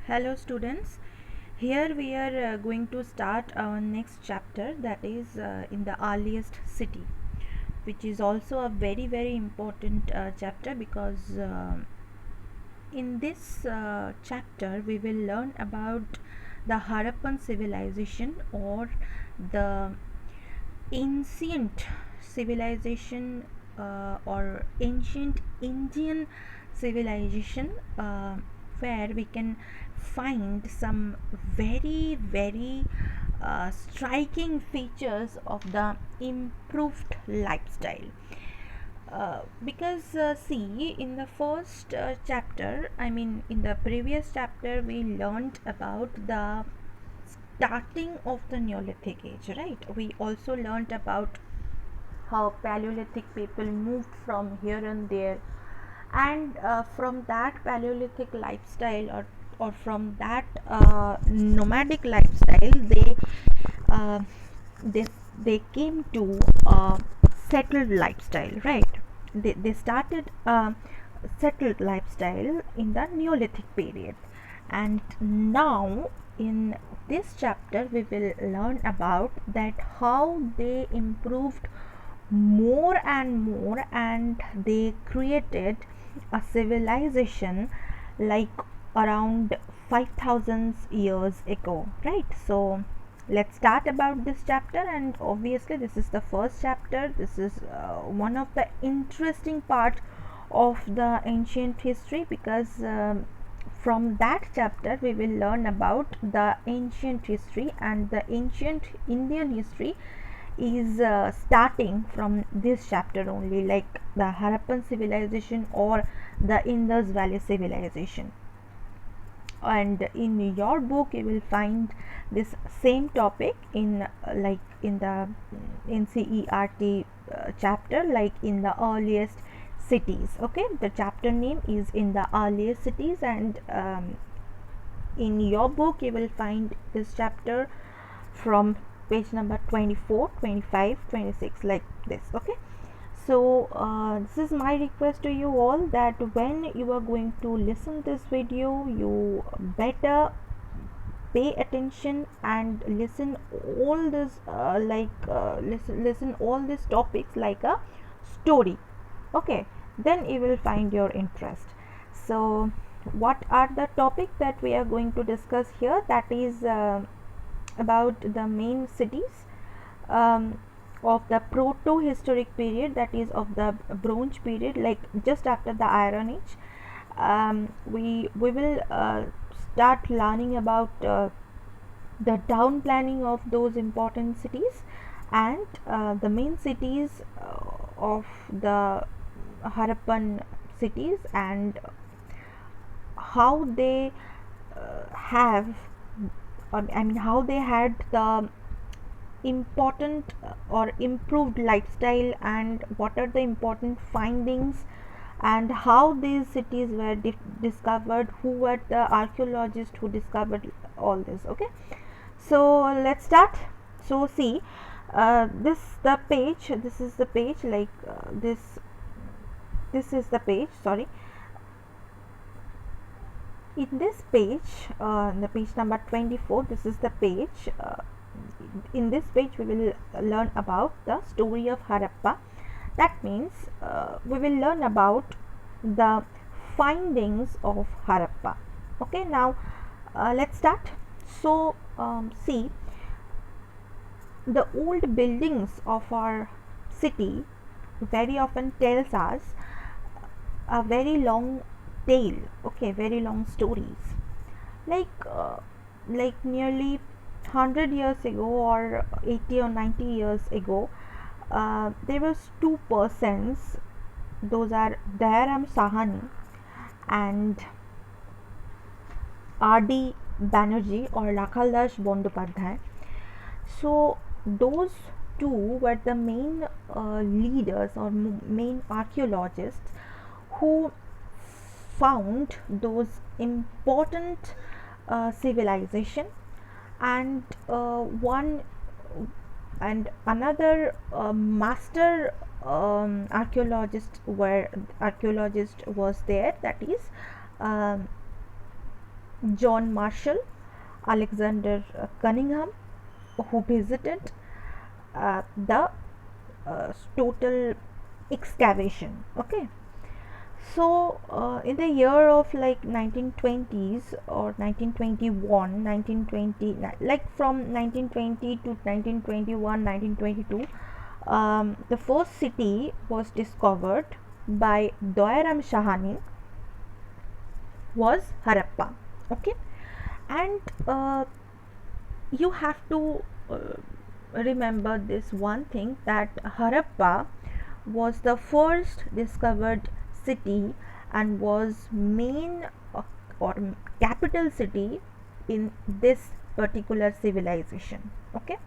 Hello students, here we are going to start our next chapter, that is in the earliest city, which is also a very important chapter because in this chapter we will learn about the Harappan civilization or the ancient civilization or ancient Indian civilization, where we can find some very striking features of the improved lifestyle. Because see, in the first chapter, I mean in the previous chapter, we learned about the starting of the Neolithic age, right? We also learned about how Paleolithic people moved from here and there, and from that Paleolithic lifestyle, or from that nomadic lifestyle, uh, they they came to settled lifestyle, right? They started settled lifestyle in the Neolithic period, and now in this chapter we will learn about that how they improved more and more, and they created a civilization like around 5000 years ago, right? So let's start about this chapter, and obviously this is the first chapter. This is one of the interesting part of the ancient history, because from that chapter we will learn about the ancient history, and the ancient Indian history is starting from this chapter only, like the Harappan civilization or the Indus Valley civilization. And in your book you will find this same topic in like in the NCERT chapter, like in the earliest cities. Okay, the chapter name is in the earliest cities, and in your book you will find this chapter from page number 24, 25, 26, like this. Okay, so this is my request to you all, that when you are going to listen this video, you better pay attention and listen all this listen all these topics like a story. Okay, then you will find your interest. So what are the topics that we are going to discuss here? That is about the main cities of the proto-historic period, that is of the Bronze period, like just after the Iron Age. We will start learning about the town planning of those important cities, and the main cities of the Harappan cities, and how they have I mean how they had the important or improved lifestyle, and what are the important findings, and how these cities were discovered, who were the archaeologists who discovered all this. Okay, so let's start. So see, this is the page, like this is the page, sorry. In this page, the page number 24, this is the page. In this page we will learn about the story of Harappa. That means we will learn about the findings of Harappa. Okay, now let's start. So see, the old buildings of our city very often tells us a very long tale. Okay, very long stories, like nearly 100 years ago, or 80 or 90 years ago, there was two persons. Those are Dayaram Sahani and R.D. Banerjee, or Rakhaldas Bondopadhyay. So those two were the main leaders or main archaeologists who found those important civilization, and one and another master archaeologist was there, that is um, John Marshall, Alexander Cunningham, who visited the total excavation. Okay, so in the year of like 1920s or 1921, 1920, like from 1920 to 1921, 1922, the first city was discovered by Doyaram Shahani was Harappa. Okay, and you have to remember this one thing, that Harappa was the first discovered city and was main or capital city in this particular civilization. Okay,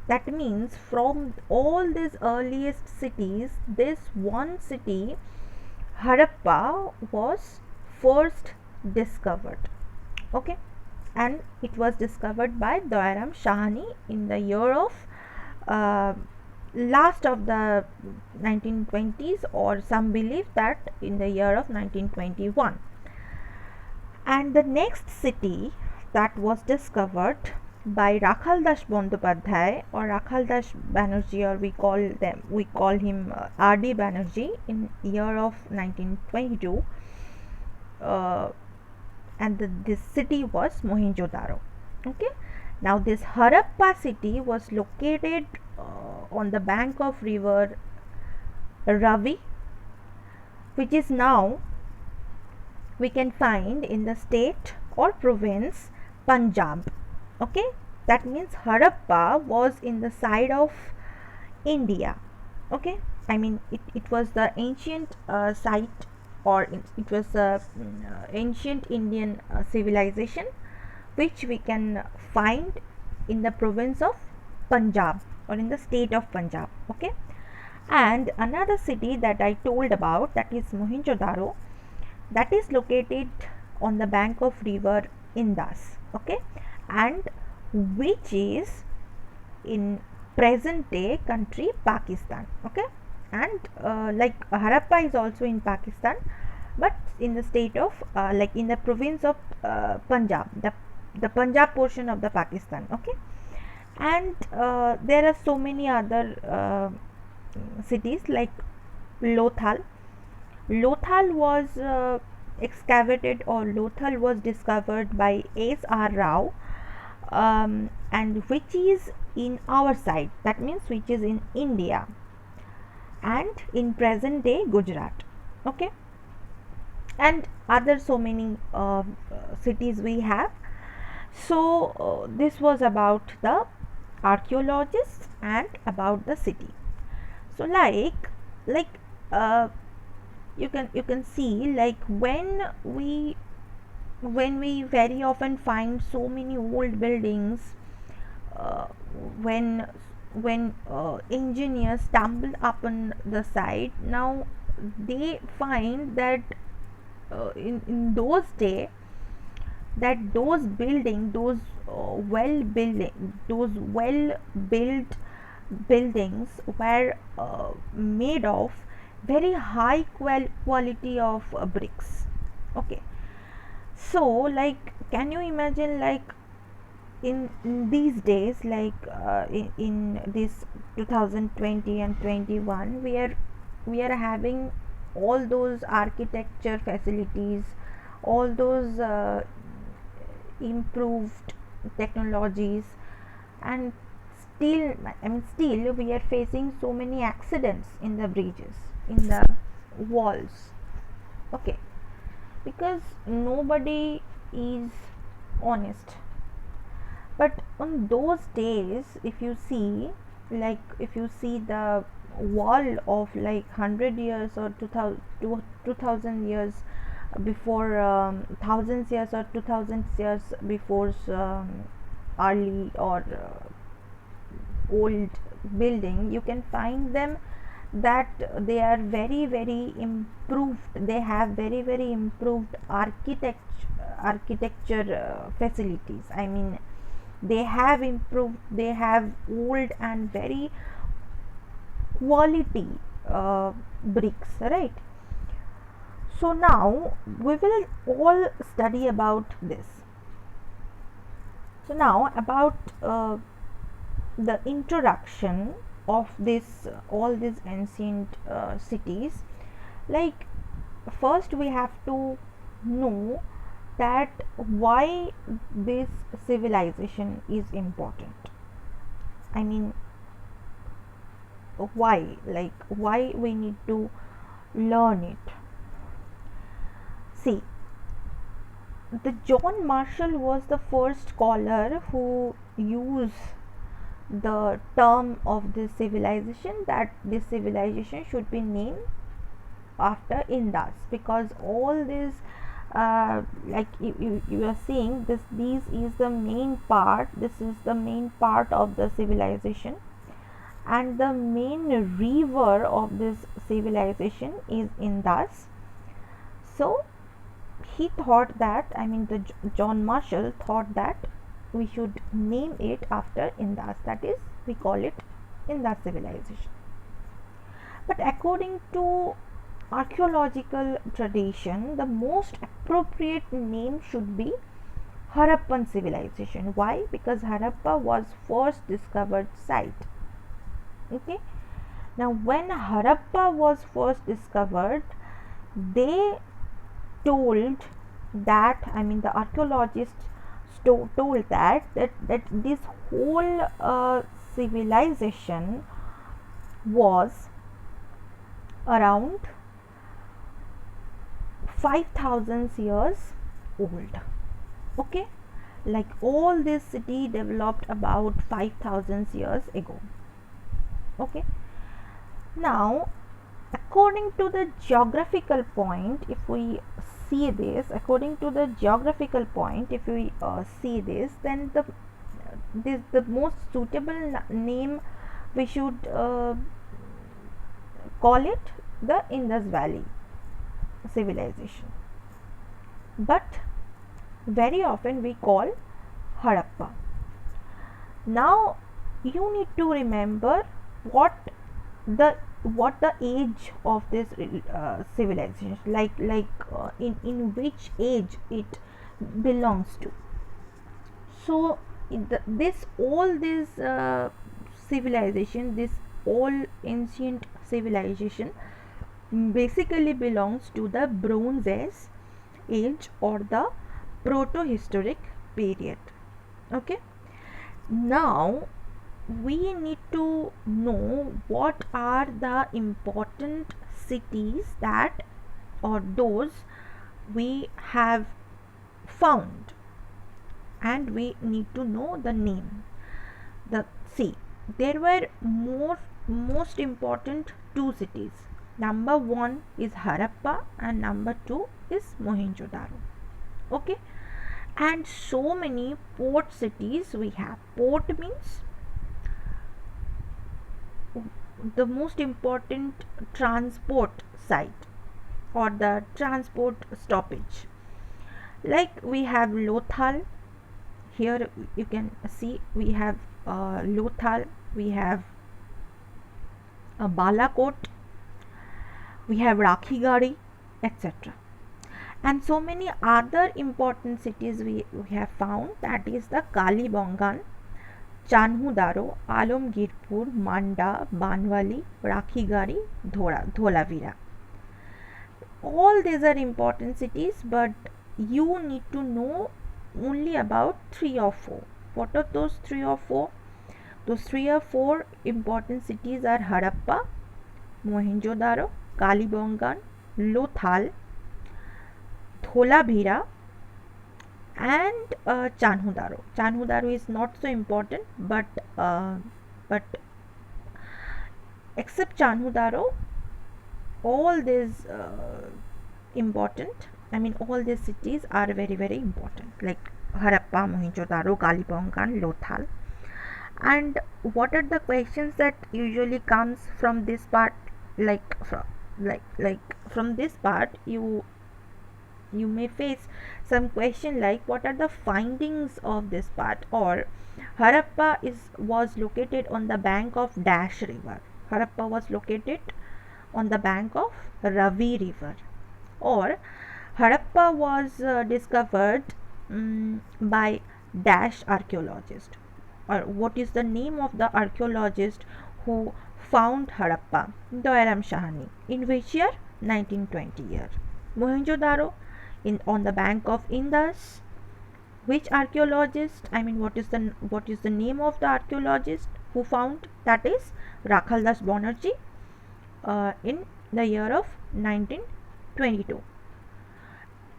that means from all these earliest cities, this one city Harappa was first discovered. Okay, and it was discovered by Doyaram Shahani in the year of uh, last of the 1920s, or some believe that in the year of 1921. And the next city that was discovered by Rakhaldas Bandopadhyay or Rakhaldas Banerjee, or we call him R.D. Banerjee, in year of 1922, uh, and this city was Mohenjo-daro. Okay, now this Harappa city was located on the bank of river Ravi, which is now we can find in the state or province Punjab. Okay, that means Harappa was in the side of India. Okay, I mean it was the ancient site, or it was a ancient Indian civilization which we can find in the province of Punjab or in the state of Punjab. Okay, and another city that I told about, that is Mohenjo-daro, that is located on the bank of river Indus. Okay, and which is in present day country Pakistan. Okay, and like Harappa is also in Pakistan, but in the state of like in the province of Punjab, the Punjab portion of the Pakistan. Okay, and there are so many other cities like Lothal. Lothal was excavated, or Lothal was discovered by S.R. Rao, and which is in our side, that means which is in India and in present day Gujarat. Okay, and other so many cities we have. So this was about the archaeologists and about the city. So like uh, you can see, like when we very often find so many old buildings, uh, when engineers stumble upon the site, now they find that in those days, that those well built buildings were made of very high quality of bricks. Okay, so like can you imagine, like in these days, like in this 2020 and 21, we are having all those architecture facilities, all those improved technologies, and still we are facing so many accidents in the bridges, in the walls. Okay, because nobody is honest. But on those days, if you see, like if you see the wall of like 100 years or 2000 years before, thousands years or 2000 years before, early or old building, you can find them that they are very improved. They have very improved architecture facilities. I mean, they have improved, they have old and very quality bricks, right? So now we will all study about this. So now about the introduction of this all these ancient cities. Like, first we have to know that why this civilization is important. I mean, why, like why we need to learn it. See, the John Marshall was the first scholar who used the term of this civilization, that this civilization should be named after Indus, because all this like you are seeing this, these is the main part, this is the main part of the civilization, and the main river of this civilization is Indus. So he thought that, I mean the John Marshall thought that we should name it after Indus, that is we call it Indus civilization. But according to archaeological tradition, the most appropriate name should be Harappan civilization. Why? Because Harappa was first discovered site. Okay. Now, when Harappa was first discovered, they told that, I mean the archaeologists told that this whole civilization was around 5000 years old. Okay, like all this city developed about 5000 years ago. Okay, now according to the geographical point, if we see this, according to the geographical point, if we see this, then the most suitable name we should call it the Indus Valley civilization. But very often we call Harappa. Now you need to remember what the age of this civilization, in which age it belongs to. So this all this civilization, this all ancient civilization basically belongs to the Bronze Age or the proto-historic period. Okay, now we need to know what are the important cities that, or those we have found, and we need to know the name. The See, there were most important two cities. Number one is Harappa and number two is Mohenjo-daro. Okay, and so many port cities we have. Port means the most important transport site or the transport stoppage. Like we have Lothal. Here you can see we have Lothal, we have Balakot, we have Rakhigari, etc. And so many other important cities we have found, that is the Kalibangan, Chanhu-Daro, Alamgirpur, Manda, Banwali, Rakhigari, Dholavira. All these are important cities, but you need to know only about 3 or 4. What are those 3 or 4? Those 3 or 4 important cities are Harappa, Mohenjo-daro, Kalibangan, Lothal, Dholavira, and Chanhu-Daro. Chanhu-Daro is not so important, but except Chanhu-Daro, all these important, I mean all these cities are very important, like Harappa, Mohenjo-daro, Kalibangan, Lothal. And what are the questions that usually comes from this part? Like from this part, you may face some question like, what are the findings of this part? Or Harappa was located on the bank of River. Harappa was located on the bank of Ravi River. Or Harappa was discovered by dash archaeologist, or what is the name of the archaeologist who found Harappa? Doiram Shahani. In which year? 1920 year. Mohenjo-daro, in on the bank of Indus. Which archaeologist? I mean, what is the name of the archaeologist who found? That is Rakhaldas Banerjee in the year of 1922.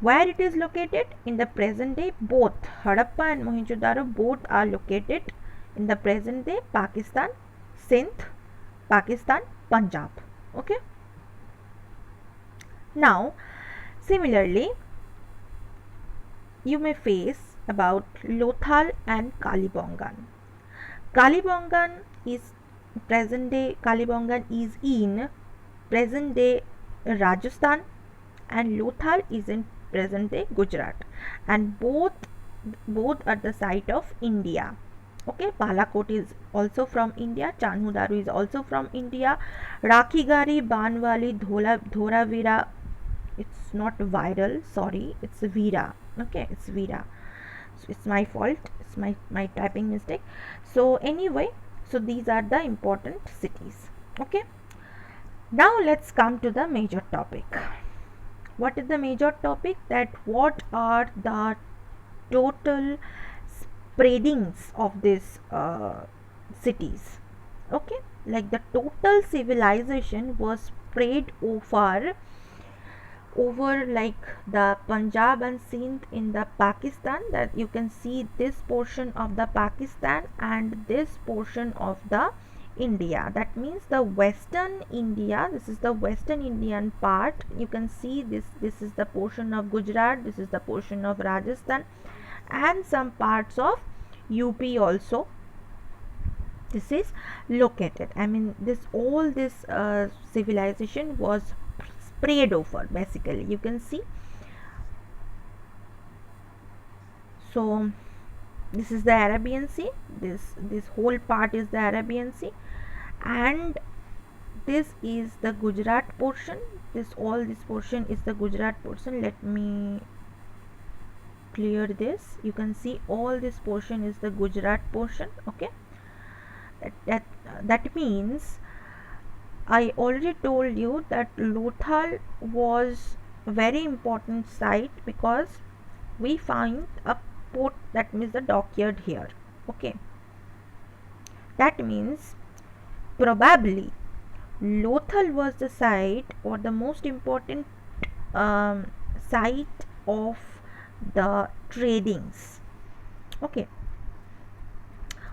Where it is located? In the present day, both Harappa and Mohenjo-daro both are located in the present day Pakistan, Sindh, Pakistan, Punjab. Okay. Now, similarly, you may face about Lothal and Kalibangan. Kalibangan is in present day Rajasthan, and Lothal is in present day Gujarat, and both are the site of India. Okay, Balakot is also from India, Chanhu-Daru is also from India, Rakhigari, Banwali, Dhoravira, it's not viral, sorry, it's Veera. Okay, it's Veera. So it's my fault, it's my typing mistake. So anyway, so these are the important cities. Okay, now let's come to the major topic. What is the major topic? That what are the total spreadings of these cities? Okay, like the total civilization was spread over like the Punjab and Sindh in the Pakistan, that you can see this portion of the Pakistan and this portion of the India. That means the western India, this is the western Indian part. You can see this is the portion of Gujarat, this is the portion of Rajasthan, and some parts of UP also. This is located. I mean, all this civilization was spread over, basically, you can see. So this is the Arabian Sea, this whole part is the Arabian Sea, and this is the Gujarat portion. This portion is the Gujarat portion. Let me clear this. You can see all this portion is the Gujarat portion. Okay, that means I already told you that Lothal was a very important site because we find a port, that means the dockyard here. Okay, that means probably Lothal was the site or the most important site of the tradings. Okay,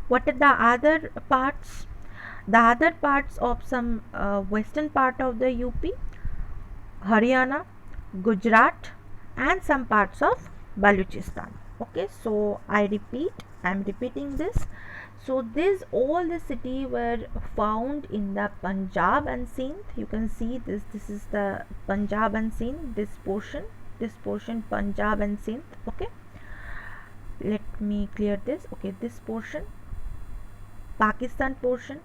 what are the other parts? The other parts of some western part of the UP, Haryana, Gujarat, and some parts of Baluchistan. Okay, so I am repeating this. So all the city were found in the Punjab and Sindh. You can see this is the Punjab and Sindh, this portion Punjab and Sindh. Okay, let me clear this. Okay, this portion Pakistan portion,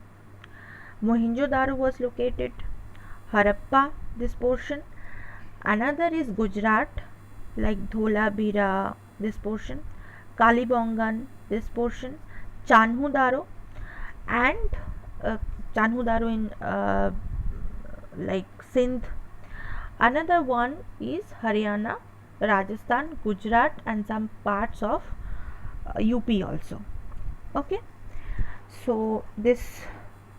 Mohenjo-daro was located, Harappa, this portion. Another is Gujarat, like Dhola-Bira, this portion, Kalibangan, this portion, Chanhu-Daro, and Chanhu-Daro in like Sindh. Another one is Haryana, Rajasthan, Gujarat, and some parts of UP also. Okay, so this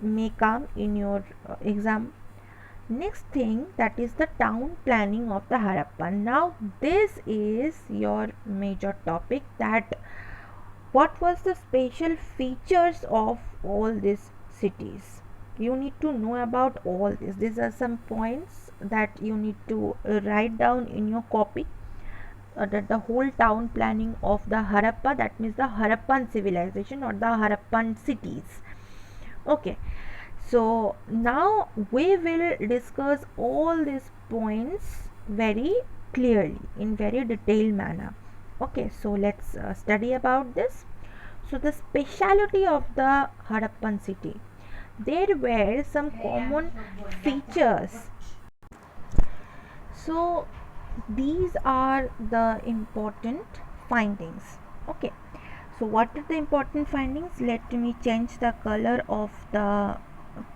may come in your exam. Next thing, that is the town planning of the Harappa. Now this is your major topic, that what was the special features of all these cities. You need to know about all this. These are some points that you need to write down in your copy. That the whole town planning of the Harappa, that means the Harappan civilization or the Harappan cities. Okay, so now we will discuss all these points very clearly in very detailed manner. Okay, so let's study about this. So the speciality of the Harappan city, there were some common features. So these are the important findings. Okay, so what are the important findings? Let me change the color of the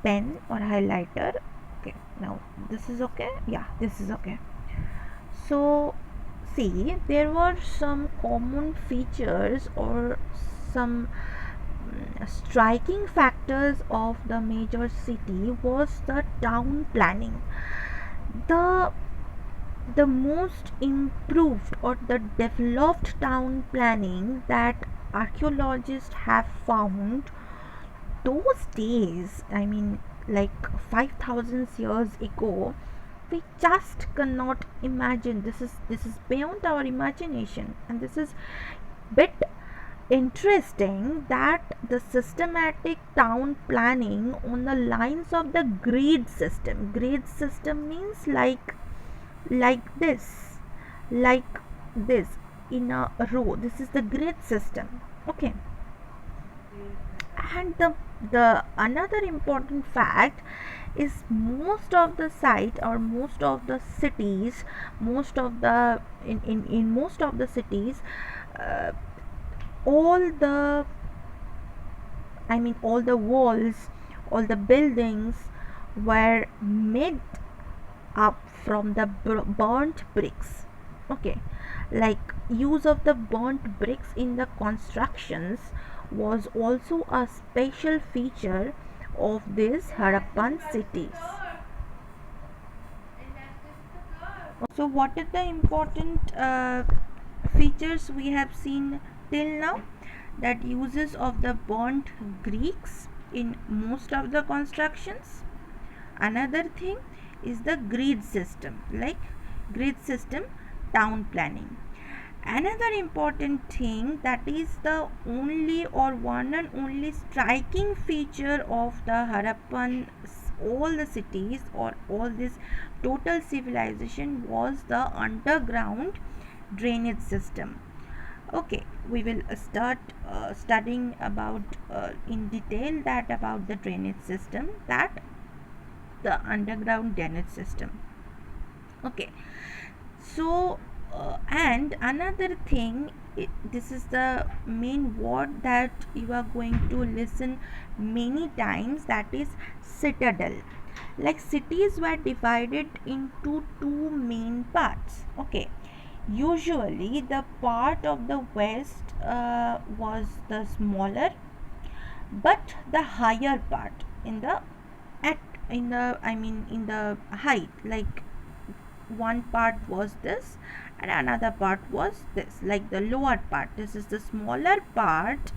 pen or highlighter. Okay, now this is okay. Yeah, this is okay. So see, there were some common features or some striking factors of the major city was the town planning. The the most improved or the developed town planning that archaeologists have found those days, I mean, like 5,000 years ago, we just cannot imagine. This is beyond our imagination, and this is bit interesting that the systematic town planning on the lines of the grid system means like like this in a row. This is the grid system. Okay, and the another important fact is most of the site or most of the cities, most of the in most of the cities, uh, all the all the walls, all the buildings were made up from the burnt bricks. Okay, like use of the burnt bricks in the constructions was also a special feature of these Harappan cities. So what are the important features we have seen till now? That uses of the burnt bricks in most of the constructions. Another thing is the grid system, like grid system town planning. Another important thing, that is the only or one and only striking feature of the Harappan, all the cities or all this total civilization, was the underground drainage system. Okay, we will start studying about in detail that about the drainage system, that the underground drainage system. Okay, so and another thing, this is the main word that you are going to listen many times, that is citadel. Like cities were divided into two main parts. Okay, usually the part of the west was the smaller, but the higher part in the at in the in the height, like one part was this and another part was this, like the lower part, this is the smaller part,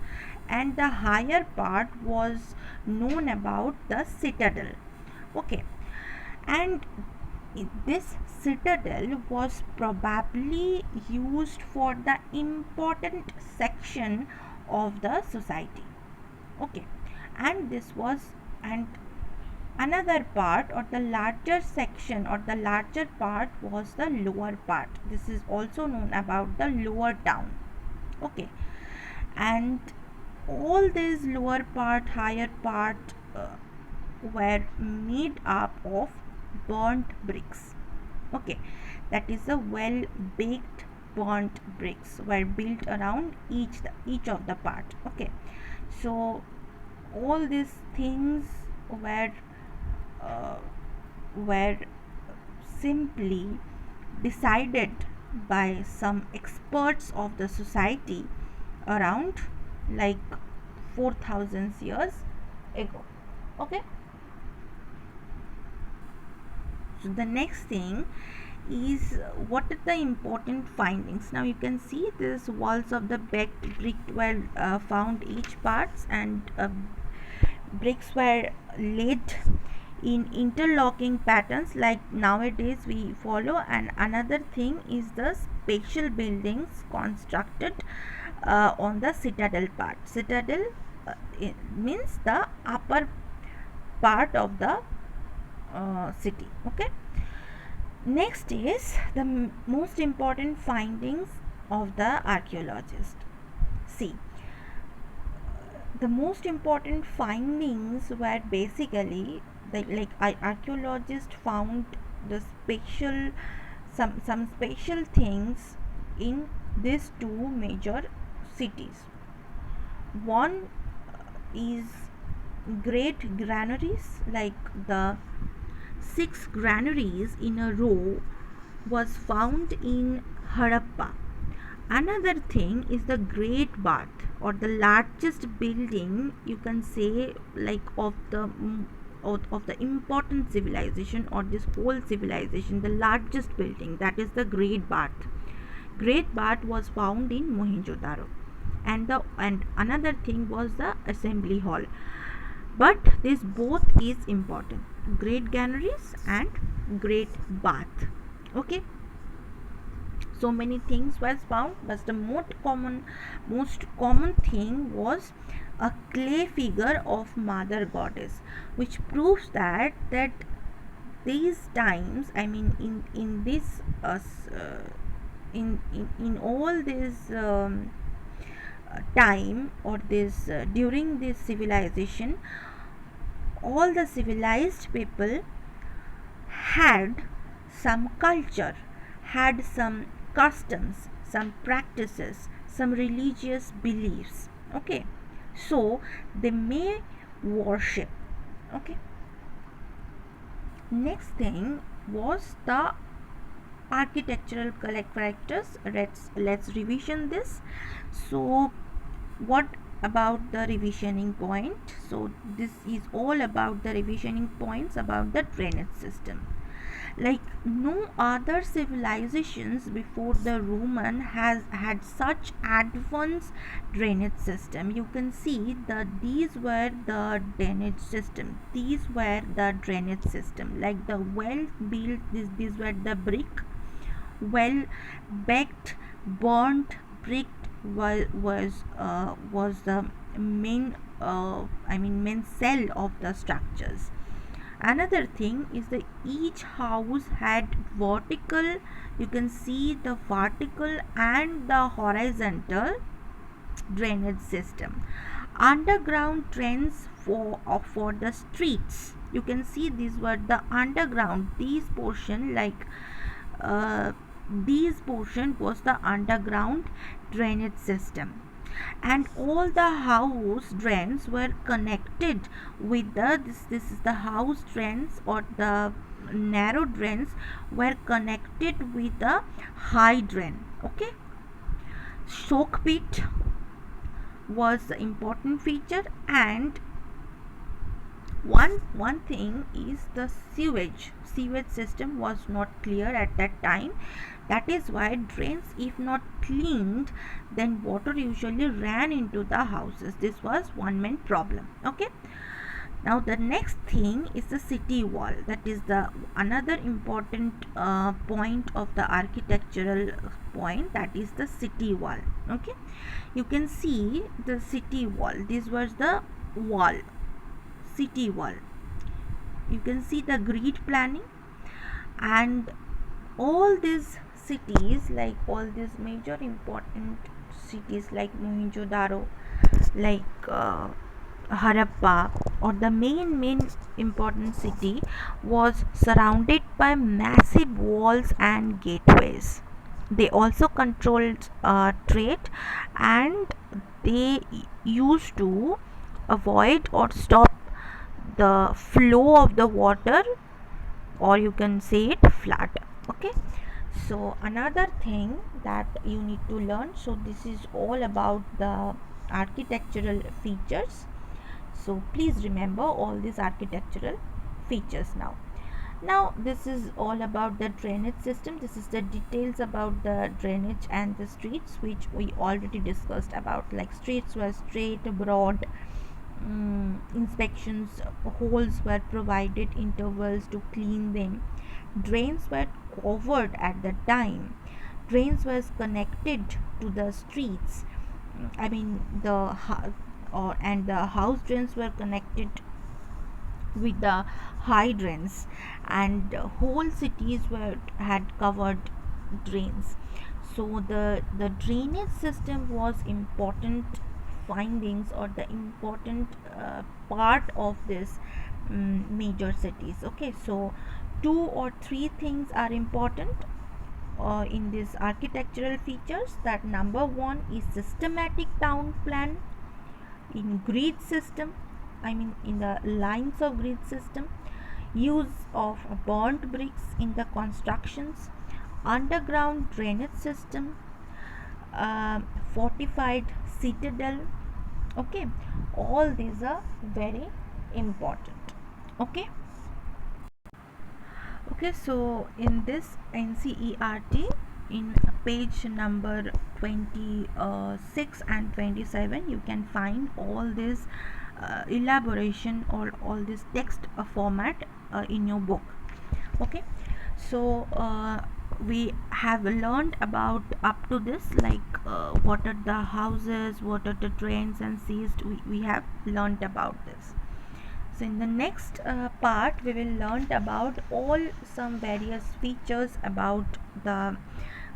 and the higher part was known about the citadel. Okay, and this citadel was probably used for the important section of the society. Okay, and this was, and another part or the larger section or the larger part was the lower part. This is also known about the lower town. Okay, and all these lower part, higher part were made up of burnt bricks. Okay, that is the well baked burnt bricks were built around each of the part. Okay, so all these things were uh, were simply decided by some experts of the society around like 4,000 years ago. Okay, so the next thing is what are the important findings. Now you can see these walls of the baked brick were found each parts, and bricks were laid in interlocking patterns like nowadays we follow. And another thing is the spatial buildings constructed on the citadel part. Citadel it means the upper part of the city. Okay, next is the most important findings of the archaeologist. See, the most important findings were basically like archaeologists found the some special things in these two major cities. One is great granaries, like the 6 granaries in a row was found in Harappa. Another thing is the Great Bath, or the largest building, you can say, like of the important civilization, or this whole civilization, the largest building, that is the Great Bath. Great Bath was found in Mohenjo-daro, and another thing was the assembly hall. But this both is important: Great Granaries and Great Bath. Okay, so many things was found, but the most common thing was a clay figure of Mother Goddess, which proves that these times, I mean, in this in all this time, or this during this civilization, all the civilized people had some culture, had some customs, some practices, some religious beliefs. Okay, so they may worship. Okay, next thing was the architectural characters. Let's revision this. So what about the revisioning point? So this is all about the revisioning points about the drainage system. Like no other civilizations before the Roman has had such advanced drainage system. You can see that these were the drainage system, like the well built, these were the brick, well baked, burnt brick was the main main cell of the structures. Another thing is that each house had vertical, you can see the vertical and the horizontal drainage system. Underground drains for the streets, you can see these were the underground, these portion, like these portion was the underground drainage system. And all the house drains were connected with this is the house drains, or the narrow drains were connected with the high drain. Okay, soak pit was the important feature. And one thing is the sewage system was not clear at that time. That is why drains, if not cleaned, then water usually ran into the houses. This was one main problem. Okay, now the next thing is the city wall. That is the another important point of the architectural point, that is the city wall. Okay, you can see the city wall, this was the wall, city wall. You can see the grid planning, and all these cities, like all these major important cities like Mohenjo-daro, like Harappa, or the main important city, was surrounded by massive walls and gateways. They also controlled trade, and they used to avoid or stop the flow of the water, or you can say it flood. Okay, so another thing that you need to learn, so this is all about the architectural features. So please remember all these architectural features. Now this is all about the drainage system. This is the details about the drainage and the streets, which we already discussed about. Like streets were straight, broad, inspections holes were provided, intervals to clean them. Drains were covered at the time. Drains was connected to the streets. I mean and the house drains were connected with the hydrants, and whole cities were had covered drains. So the drainage system was important findings, or the important part of this major cities. Okay, so two or three things are important. in these architectural features, that number one is systematic town plan in grid system, I mean in the lines of grid system, use of burnt bricks in the constructions, underground drainage system, fortified citadel. Okay, all these are very important. Okay. Okay, so in this NCERT, in page number 26 and 27, you can find all this elaboration or all this text format in your book. Okay, so we have learned about up to this, like what are the houses, what are the drains and seas. We have learned about this. So in the next part we will learn about all some various features about the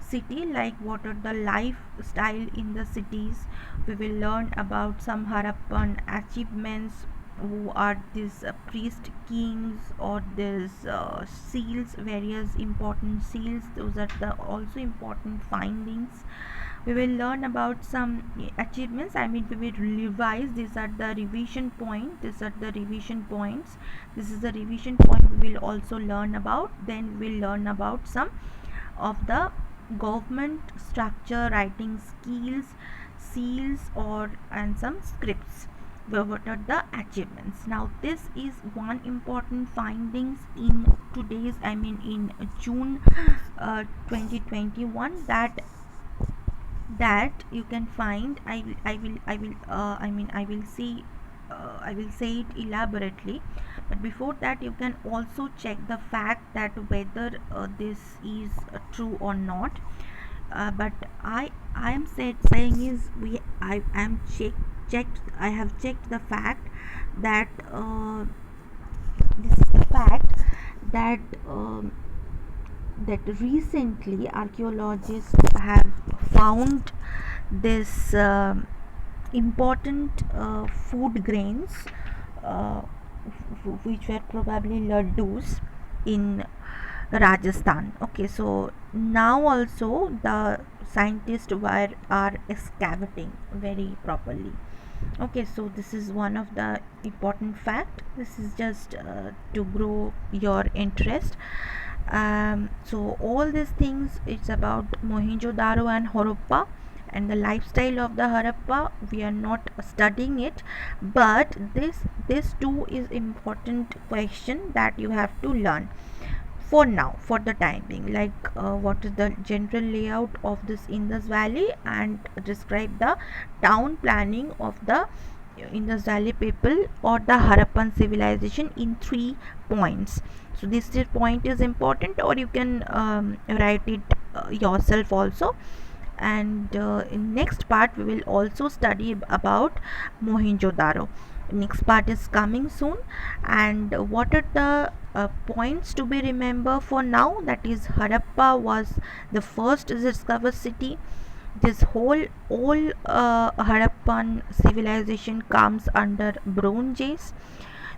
city, like what are the lifestyle in the cities. We will learn about some Harappan achievements, who are these priest kings or these seals, various important seals. Those are the also important findings. We will learn about some achievements, I mean we will revise. These are the revision point, these are the revision points, this is the revision point we will also learn about. Then we will learn about some of the government structure, writing skills, seals or and some scripts. What are the achievements? Now this is one important findings in today's, I mean in June 2021, that you can find. I will see, I will say it elaborately, but before that you can also check the fact that whether this is true or not. But I am saying is I am checked, I have checked the fact that this is the fact that that recently archaeologists have found this important food grains, uh, which were probably laddus in Rajasthan. Okay, so now also the scientists are excavating very properly. Okay, so this is one of the important fact. This is just to grow your interest. So all these things, it's about Mohenjo-daro and Harappa and the lifestyle of the Harappa. We are not studying it, but this too is important question that you have to learn for now, for the time being, like what is the general layout of this Indus Valley, and describe the town planning of the Indus Valley people or the Harappan civilization in 3 points. So this point is important, or you can write it yourself also. And in next part we will also study about Mohenjo-daro. Next part is coming soon. And what are the points to be remembered for now? That is, Harappa was the first discovered city. This whole all Harappan civilization comes under Bronze Age.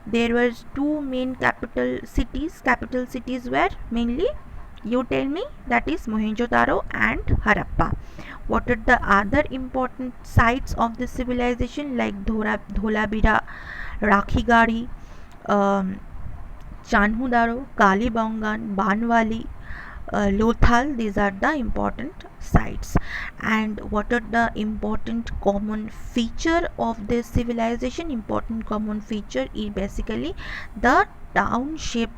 There were two main capital cities. Capital cities were mainly, you tell me, that is Mohenjo-daro and Harappa. What are the other important sites of the civilization, like Dholabira, Rakhigari, um, Chanhudaro, Kalibangan, Banwali, Lothal? These are the important sites. And what are the important common feature of this civilization? Important common feature is basically the township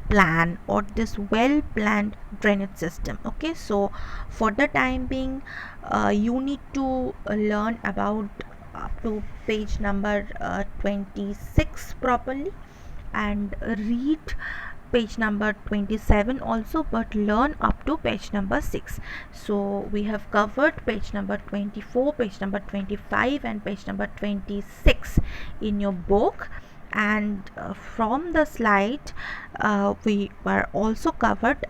plan or this well planned drainage system. Okay, so for the time being you need to learn about up to page number 26 properly, and read page number 27 also, but learn up to page number 6. So we have covered page number 24, page number 25 and page number 26 in your book. And from the slide we were also covered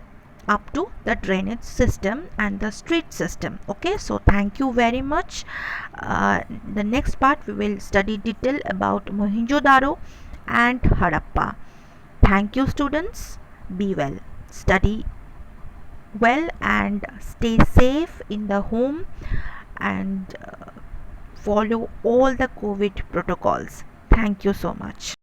up to the drainage system and the street system. Okay, so thank you very much. The next part we will study detail about Mohenjo-daro and Harappa. Thank you students. Be well. Study well and stay safe in the home, and follow all the COVID protocols. Thank you so much.